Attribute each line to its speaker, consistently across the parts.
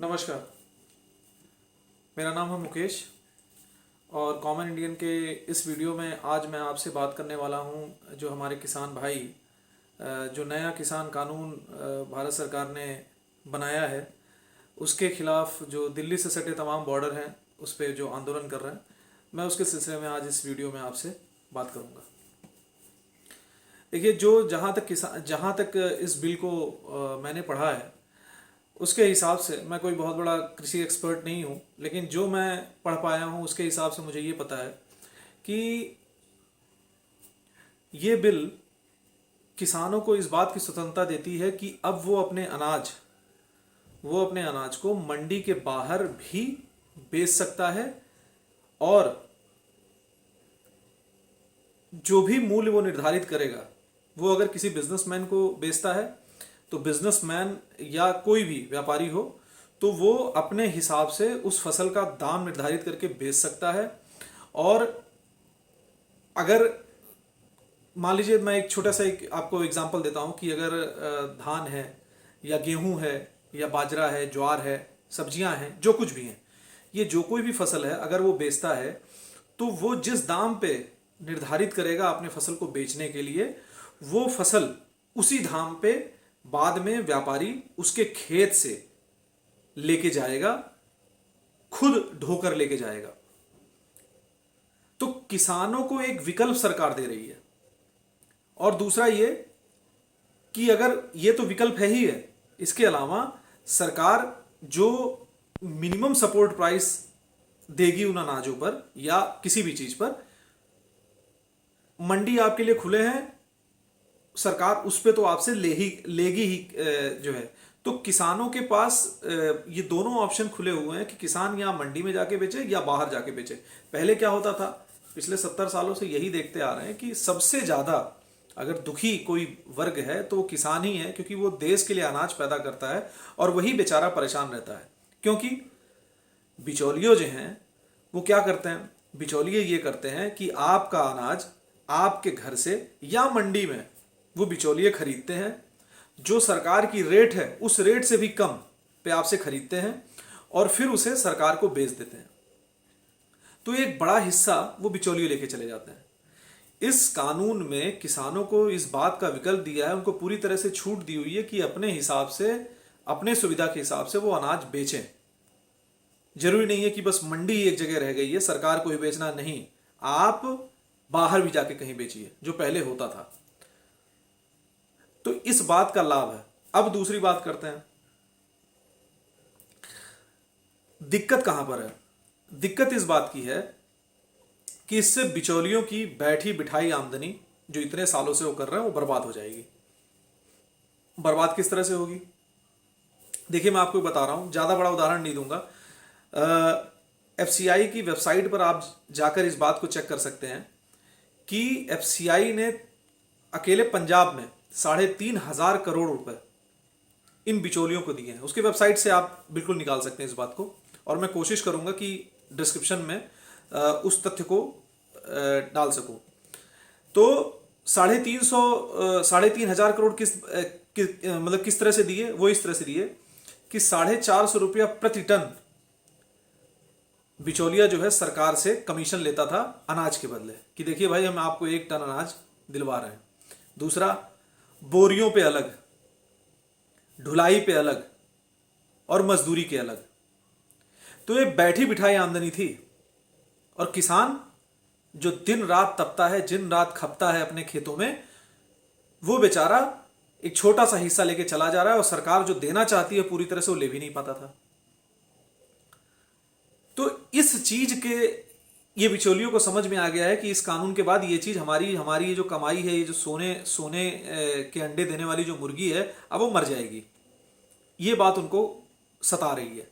Speaker 1: नमस्कार। मेरा नाम है मुकेश और कॉमन इंडियन के इस वीडियो में आज मैं आपसे बात करने वाला हूं जो हमारे किसान भाई जो नया किसान कानून भारत सरकार ने बनाया है उसके खिलाफ जो दिल्ली से सटे तमाम बॉर्डर हैं उस पर जो आंदोलन कर रहे हैं, मैं उसके सिलसिले में आज इस वीडियो में आपसे बात करूंगा। देखिए, जो जहाँ तक इस बिल को मैंने पढ़ा है उसके हिसाब से मैं कोई बहुत बड़ा कृषि एक्सपर्ट नहीं हूँ, लेकिन जो मैं पढ़ पाया हूँ उसके हिसाब से मुझे ये पता है कि ये बिल किसानों को इस बात की स्वतंत्रता देती है कि अब वो अपने अनाज को मंडी के बाहर भी बेच सकता है और जो भी मूल्य वो निर्धारित करेगा, वो अगर किसी बिजनेसमैन को बेचता है तो बिजनेसमैन या कोई भी व्यापारी हो तो वो अपने हिसाब से उस फसल का दाम निर्धारित करके बेच सकता है। और अगर मान लीजिए, मैं एक छोटा सा आपको एग्जांपल देता हूँ कि अगर धान है या गेहूं है या बाजरा है, ज्वार है, सब्जियां हैं, जो कुछ भी हैं, ये जो कोई भी फसल है, अगर वो बेचता है तो वो जिस दाम पे निर्धारित करेगा अपने फसल को बेचने के लिए, वो फसल उसी दाम पे बाद में व्यापारी उसके खेत से लेके जाएगा, खुद ढोकर लेके जाएगा। तो किसानों को एक विकल्प सरकार दे रही है। और दूसरा ये कि अगर ये तो विकल्प है ही है, इसके अलावा सरकार जो मिनिमम सपोर्ट प्राइस देगी उन अनाजों पर या किसी भी चीज पर, मंडी आपके लिए खुले हैं, सरकार उस पे तो आपसे लेगी ही जो है। तो किसानों के पास ये दोनों ऑप्शन खुले हुए हैं कि किसान या मंडी में जाके बेचे या बाहर जाके बेचे। पहले क्या होता था, पिछले 70 सालों से यही देखते आ रहे हैं कि सबसे ज्यादा अगर दुखी कोई वर्ग है तो वो किसान ही है, क्योंकि वो देश के लिए अनाज पैदा करता है और वही बेचारा परेशान रहता है। क्योंकि बिचौलियों जो हैं वो क्या करते हैं, बिचौलिए ये करते हैं कि आपका अनाज आपके घर से या मंडी में वो बिचौलिए खरीदते हैं, जो सरकार की रेट है उस रेट से भी कम पे आपसे खरीदते हैं और फिर उसे सरकार को बेच देते हैं। तो एक बड़ा हिस्सा वो बिचौलिए लेके चले जाते हैं। इस कानून में किसानों को इस बात का विकल्प दिया है, उनको पूरी तरह से छूट दी हुई है कि अपने हिसाब से, अपने सुविधा के हिसाब से वो अनाज बेचें। जरूरी नहीं है कि बस मंडी एक जगह रह गई है, सरकार को ही बेचना नहीं, आप बाहर भी जाके कहीं बेचिए, जो पहले होता था। तो इस बात का लाभ है। अब दूसरी बात करते हैं, दिक्कत कहां पर है। दिक्कत इस बात की है कि इससे बिचौलियों की बैठी बिठाई आमदनी जो इतने सालों से वो कर रहे हैं वो बर्बाद हो जाएगी। बर्बाद किस तरह से होगी, देखिए मैं आपको बता रहा हूं, ज्यादा बड़ा उदाहरण नहीं दूंगा। एफसीआई की वेबसाइट पर आप जाकर इस बात को चेक कर सकते हैं कि एफसीआई ने अकेले पंजाब में 3,500 करोड़ रुपए इन बिचौलियों को दिए हैं। उसकी वेबसाइट से आप बिल्कुल निकाल सकते हैं इस बात को, और मैं कोशिश करूंगा कि डिस्क्रिप्शन में उस तथ्य को डाल सकूं। तो 3,500 करोड़ मतलब किस तरह से दिए, वो इस तरह से दिए कि 450 रुपया प्रति टन बिचौलिया जो है सरकार से कमीशन लेता था अनाज के बदले, कि देखिए भाई हम आपको 1 टन अनाज दिलवा रहे हैं। दूसरा, बोरियों पे अलग, ढुलाई पे अलग और मजदूरी के अलग। तो ये बैठी बिठाई आमदनी थी। और किसान जो दिन रात तपता है, दिन रात खपता है अपने खेतों में, वो बेचारा एक छोटा सा हिस्सा लेके चला जा रहा है और सरकार जो देना चाहती है पूरी तरह से वो ले भी नहीं पाता था। तो इस चीज के ये बिचौलियों को समझ में आ गया है कि इस कानून के बाद ये चीज हमारी ये जो कमाई है, ये जो सोने के अंडे देने वाली जो मुर्गी है, अब वो मर जाएगी। ये बात उनको सता रही है।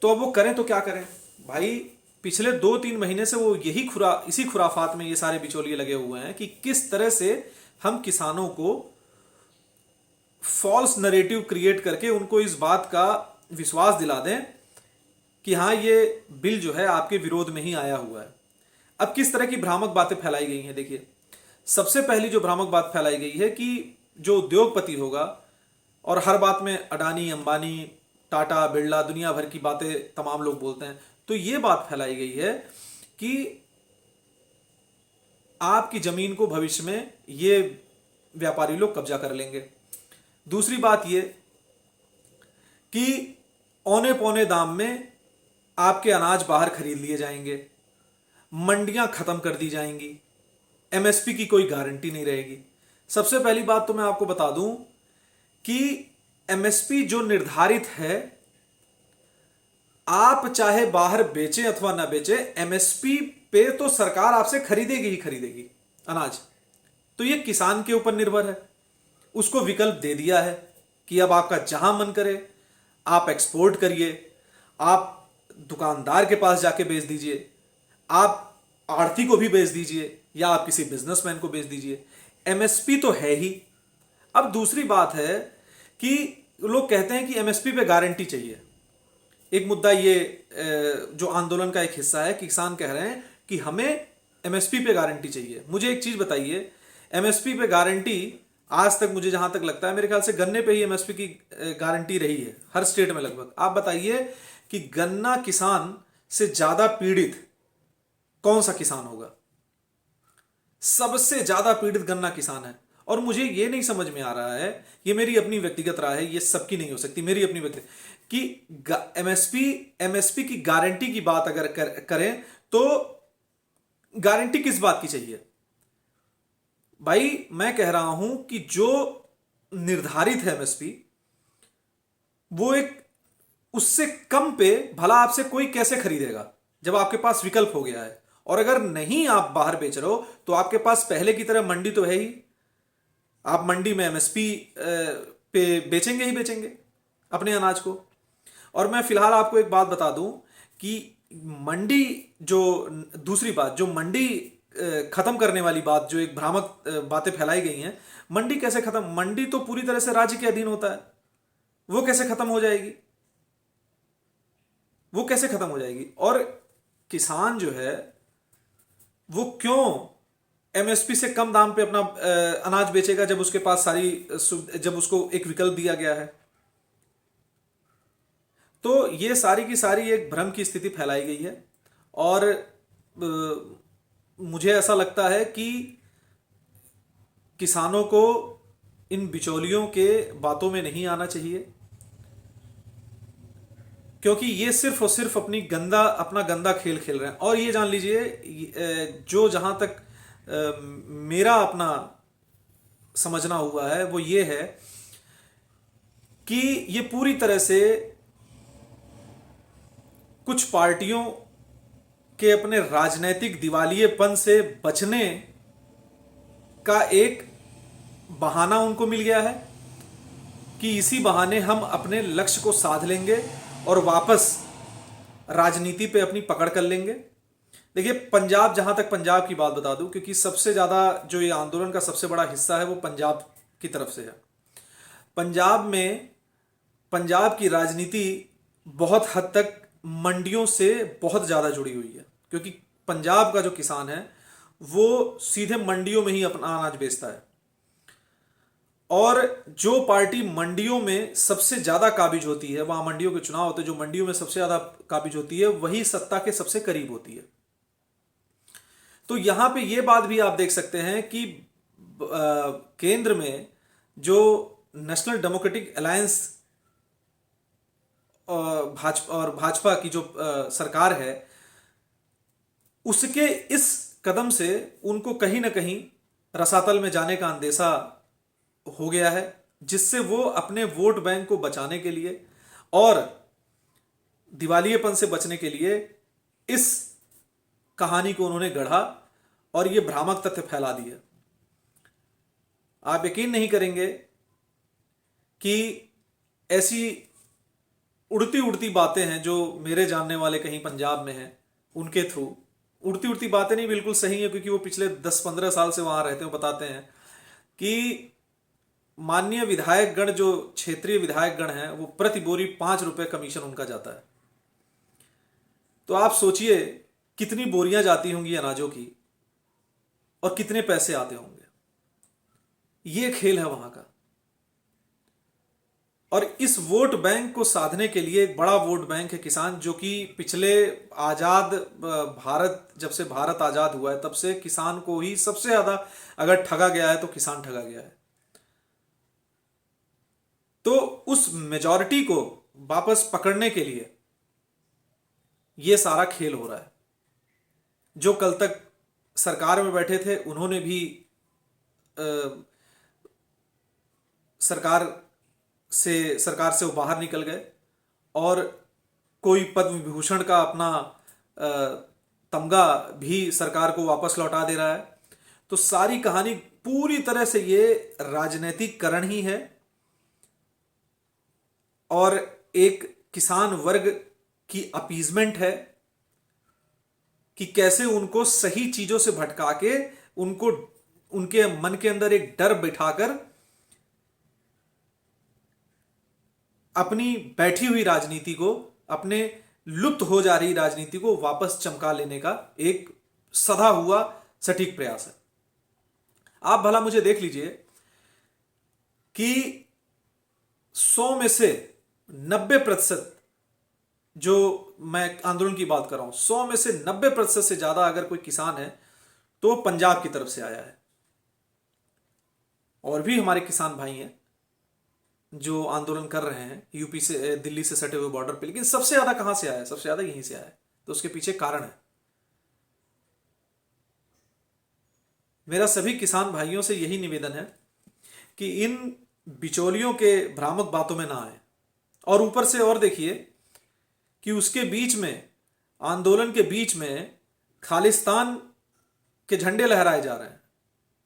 Speaker 1: तो अब वो करें तो क्या करें भाई। पिछले 2-3 महीने से वो इसी खुराफात में ये सारे बिचौलिए लगे हुए हैं कि किस तरह से हम किसानों को फॉल्स नरेटिव क्रिएट करके उनको इस बात का विश्वास दिला दें कि हाँ, ये बिल जो है आपके विरोध में ही आया हुआ है। अब किस तरह की भ्रामक बातें फैलाई गई हैं, देखिए। सबसे पहली जो भ्रामक बात फैलाई गई है कि जो उद्योगपति होगा और हर बात में अडानी, अंबानी, टाटा बिरला दुनिया भर की बातें तमाम लोग बोलते हैं। तो ये बात फैलाई गई है कि आपकी जमीन को भविष्य में ये व्यापारी लोग कब्जा कर लेंगे। दूसरी बात ये कि औने पौने दाम में आपके अनाज बाहर खरीद लिए जाएंगे, मंडियां खत्म कर दी जाएंगी, एमएसपी की कोई गारंटी नहीं रहेगी। सबसे पहली बात तो मैं आपको बता दूं कि एमएसपी जो निर्धारित है, आप चाहे बाहर बेचें अथवा ना बेचें, एमएसपी पे तो सरकार आपसे खरीदेगी ही खरीदेगी अनाज। तो ये किसान के ऊपर निर्भर है। उसको विकल्प दे दिया है कि अब आपका जहां मन करे आप एक्सपोर्ट करिए, आप दुकानदार के पास जाके बेच दीजिए, आप आढ़ती को भी बेच दीजिए, या आप किसी बिजनेसमैन को बेच दीजिए। एमएसपी तो है ही। अब दूसरी बात है कि लोग कहते हैं कि एमएसपी पे गारंटी चाहिए। एक मुद्दा ये जो आंदोलन का एक हिस्सा है, किसान कह रहे हैं कि हमें एमएसपी पे गारंटी चाहिए। मुझे एक चीज बताइए, एमएसपी पे गारंटी आज तक मुझे जहां तक लगता है, मेरे ख्याल से गन्ने पे ही एमएसपी की गारंटी रही है हर स्टेट में लगभग। आप बताइए कि गन्ना किसान से ज्यादा पीड़ित कौन सा किसान होगा? सबसे ज्यादा पीड़ित गन्ना किसान है। और मुझे ये नहीं समझ में आ रहा है, ये मेरी अपनी व्यक्तिगत राय है, ये सबकी नहीं हो सकती, मेरी अपनी व्यक्ति कि एमएसपी की गारंटी की बात अगर करें तो गारंटी किस बात की चाहिए? भाई मैं कह रहा हूं कि जो निर्धारित है एमएसपी, वो एक उससे कम पे भला आपसे कोई कैसे खरीदेगा जब आपके पास विकल्प हो गया है। और अगर नहीं आप बाहर बेच रहे हो तो आपके पास पहले की तरह मंडी तो है ही, आप मंडी में एमएसपी पे बेचेंगे ही बेचेंगे अपने अनाज को। और मैं फिलहाल आपको एक बात बता दूं कि मंडी जो दूसरी बात, जो मंडी खत्म करने वाली बात, जो एक भ्रामक बातें फैलाई गई हैं, मंडी कैसे खत्म? मंडी तो पूरी तरह से राज्य के अधीन होता है, वो कैसे खत्म हो जाएगी? वो कैसे खत्म हो जाएगी? और किसान जो है वो क्यों एमएसपी से कम दाम पे अपना अनाज बेचेगा जब उसके पास जब उसको एक विकल्प दिया गया है? तो ये सारी की सारी एक भ्रम की स्थिति फैलाई गई है। और मुझे ऐसा लगता है कि किसानों को इन बिचौलियों के बातों में नहीं आना चाहिए, क्योंकि ये सिर्फ और सिर्फ अपना गंदा खेल खेल रहे हैं। और ये जान लीजिए, जो जहां तक मेरा अपना समझना हुआ है वो ये है कि ये पूरी तरह से कुछ पार्टियों के अपने राजनीतिक दिवालियेपन से बचने का एक बहाना उनको मिल गया है कि इसी बहाने हम अपने लक्ष्य को साध लेंगे और वापस राजनीति पे अपनी पकड़ कर लेंगे। देखिए, पंजाब, जहां तक पंजाब की बात बता दूं, क्योंकि सबसे ज्यादा जो ये आंदोलन का सबसे बड़ा हिस्सा है वो पंजाब की तरफ से है। पंजाब में पंजाब की राजनीति बहुत हद तक मंडियों से बहुत ज्यादा जुड़ी हुई है, क्योंकि पंजाब का जो किसान है वो सीधे मंडियों में ही अपना अनाज बेचता है। और जो पार्टी मंडियों में सबसे ज्यादा काबिज होती है, वहां मंडियों के चुनाव होते हैं, जो मंडियों में सबसे ज्यादा काबिज होती है वही सत्ता के सबसे करीब होती है। तो यहां पे ये बात भी आप देख सकते हैं कि केंद्र में जो नेशनल डेमोक्रेटिक अलायंस और भाजपा की जो सरकार है, उसके इस कदम से उनको कहीं ना कहीं रसातल में जाने का अंदेशा हो गया है, जिससे वो अपने वोट बैंक को बचाने के लिए और दिवालियेपन से बचने के लिए इस कहानी को उन्होंने गढ़ा और ये भ्रामक तथ्य फैला दिए। आप यकीन नहीं करेंगे कि ऐसी उड़ती उड़ती बातें हैं जो मेरे जानने वाले कहीं पंजाब में हैं, उनके थ्रू उड़ती उड़ती बातें नहीं, बिल्कुल सही है, क्योंकि वो पिछले 10-15 साल से वहां रहते हैं, बताते हैं कि माननीय विधायकगण, जो क्षेत्रीय विधायकगण हैं, वो प्रति बोरी 5 रुपए कमीशन उनका जाता है। तो आप सोचिए कितनी बोरियां जाती होंगी अनाजों की और कितने पैसे आते होंगे। ये खेल है वहां का। और इस वोट बैंक को साधने के लिए एक बड़ा वोट बैंक है किसान, जो कि पिछले आजाद भारत, जब से भारत आजाद हुआ है तब से किसान को ही सबसे ज्यादा अगर ठगा गया है तो किसान ठगा गया है। तो उस मेजॉरिटी को वापस पकड़ने के लिए ये सारा खेल हो रहा है। जो कल तक सरकार में बैठे थे उन्होंने भी अ, सरकार से वो बाहर निकल गए, और कोई पद्म विभूषण का अपना तमगा भी सरकार को वापस लौटा दे रहा है। तो सारी कहानी पूरी तरह से ये राजनीतिकरण ही है, और एक किसान वर्ग की अपीजमेंट है कि कैसे उनको सही चीजों से भटका के उनको उनके मन के अंदर एक डर बिठाकर अपनी बैठी हुई राजनीति को, अपने लुप्त हो जा रही राजनीति को वापस चमका लेने का एक सधा हुआ सटीक प्रयास है। आप भला मुझे देख लीजिए कि 100 में से 90%, जो मैं आंदोलन की बात कर रहा हूं, 100 में से 90% से ज्यादा अगर कोई किसान है तो पंजाब की तरफ से आया है। और भी हमारे किसान भाई हैं जो आंदोलन कर रहे हैं यूपी से, दिल्ली से सटे हुए बॉर्डर पे, लेकिन सबसे ज्यादा कहां से आया है? सबसे ज्यादा यहीं से आया है। तो उसके पीछे कारण है। मेरा सभी किसान भाइयों से यही निवेदन है कि इन बिचौलियों के भ्रामक बातों में ना आए। और ऊपर से और देखिए कि उसके बीच में, आंदोलन के बीच में खालिस्तान के झंडे लहराए जा रहे हैं,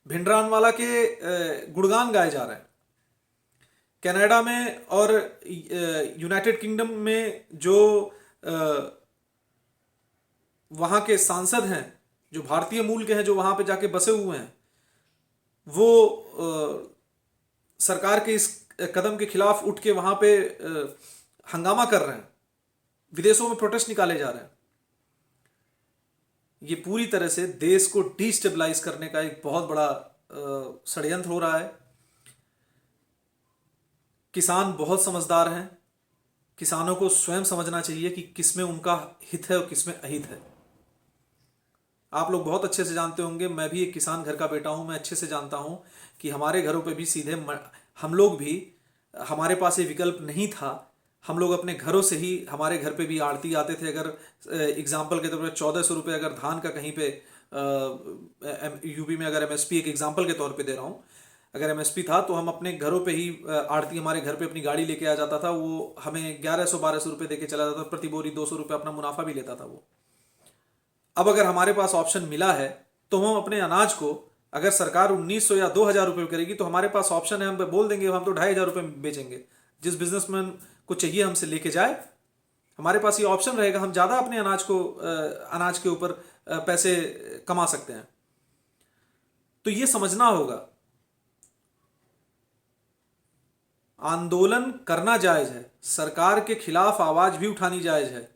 Speaker 1: भिंडरानवाला के गुणगान गाए जा रहे हैं। कनाडा में और यूनाइटेड किंगडम में जो वहां के सांसद हैं, जो भारतीय मूल के हैं, जो वहां पे जाके बसे हुए हैं, वो सरकार के इस कदम के खिलाफ उठ के वहां पे हंगामा कर रहे हैं। विदेशों में प्रोटेस्ट निकाले जा रहे हैं। ये पूरी तरह से देश को डिस्टेबलाइज करने का एक बहुत बड़ा षड्यंत्र हो रहा है। किसान बहुत समझदार हैं। किसानों को स्वयं समझना चाहिए कि किसमें उनका हित है और किसमें अहित है। आप लोग बहुत अच्छे से जानते होंगे, मैं भी एक किसान घर का बेटा हूं, मैं अच्छे से जानता हूं कि हमारे घरों पे भी सीधे हम लोग भी, हमारे पास ये विकल्प नहीं था। हम लोग अपने घरों से ही, हमारे घर पे भी आड़ती आते थे। अगर एग्जाम्पल के तौर पे 1400 रुपये अगर धान का कहीं पे यूपी में, अगर एमएसपी, एक एग्जाम्पल के तौर पे दे रहा हूँ, अगर एमएसपी था तो हम अपने घरों पे ही, आड़ती हमारे घर पे अपनी गाड़ी लेके आ जाता था, वो हमें 1100-1200 रुपये देके चला जाता था, प्रति बोरी 200 रुपये अपना मुनाफा भी लेता था वो। अब अगर हमारे पास ऑप्शन मिला है तो हम अपने अनाज को, अगर सरकार 1900 या 2000 रुपये करेगी तो हमारे पास ऑप्शन है, हम बोल देंगे हम तो 2500 रुपये बेचेंगे। जिस बिजनेसमैन को चाहिए हमसे लेके जाए, हमारे पास ये ऑप्शन रहेगा, हम ज्यादा अपने अनाज के ऊपर पैसे कमा सकते हैं। तो ये समझना होगा, आंदोलन करना जायज है, सरकार के खिलाफ आवाज भी उठानी जायज है,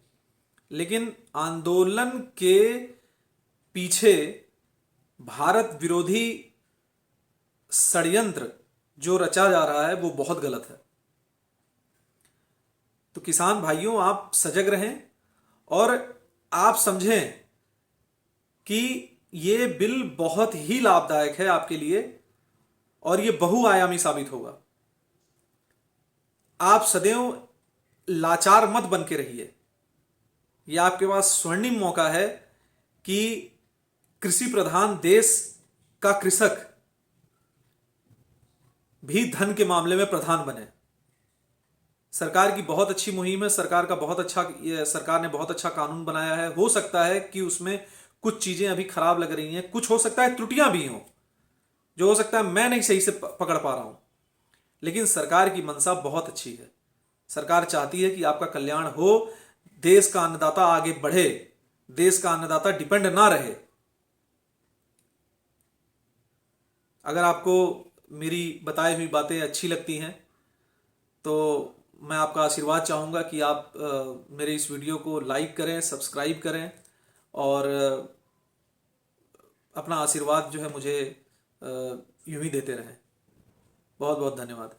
Speaker 1: लेकिन आंदोलन के पीछे भारत विरोधी षड्यंत्र जो रचा जा रहा है वो बहुत गलत है। तो किसान भाइयों, आप सजग रहें और आप समझें कि ये बिल बहुत ही लाभदायक है आपके लिए और ये बहुआयामी साबित होगा। आप सदैव लाचार मत बन के रहिए। यह आपके पास स्वर्णिम मौका है कि कृषि प्रधान देश का कृषक भी धन के मामले में प्रधान बने। सरकार की बहुत अच्छी मुहिम है, सरकार ने बहुत अच्छा कानून बनाया है। हो सकता है कि उसमें कुछ चीजें अभी खराब लग रही हैं, कुछ हो सकता है त्रुटियां भी हों, जो हो सकता है मैं नहीं सही से पकड़ पा रहा हूं, लेकिन सरकार की मंशा बहुत अच्छी है। सरकार चाहती है कि आपका कल्याण हो, देश का अन्नदाता आगे बढ़े, देश का अन्नदाता डिपेंड ना रहे। अगर आपको मेरी बताई हुई बातें अच्छी लगती हैं तो मैं आपका आशीर्वाद चाहूँगा कि आप मेरे इस वीडियो को लाइक करें, सब्सक्राइब करें और अपना आशीर्वाद जो है मुझे यूं ही देते रहें। बहुत बहुत धन्यवाद।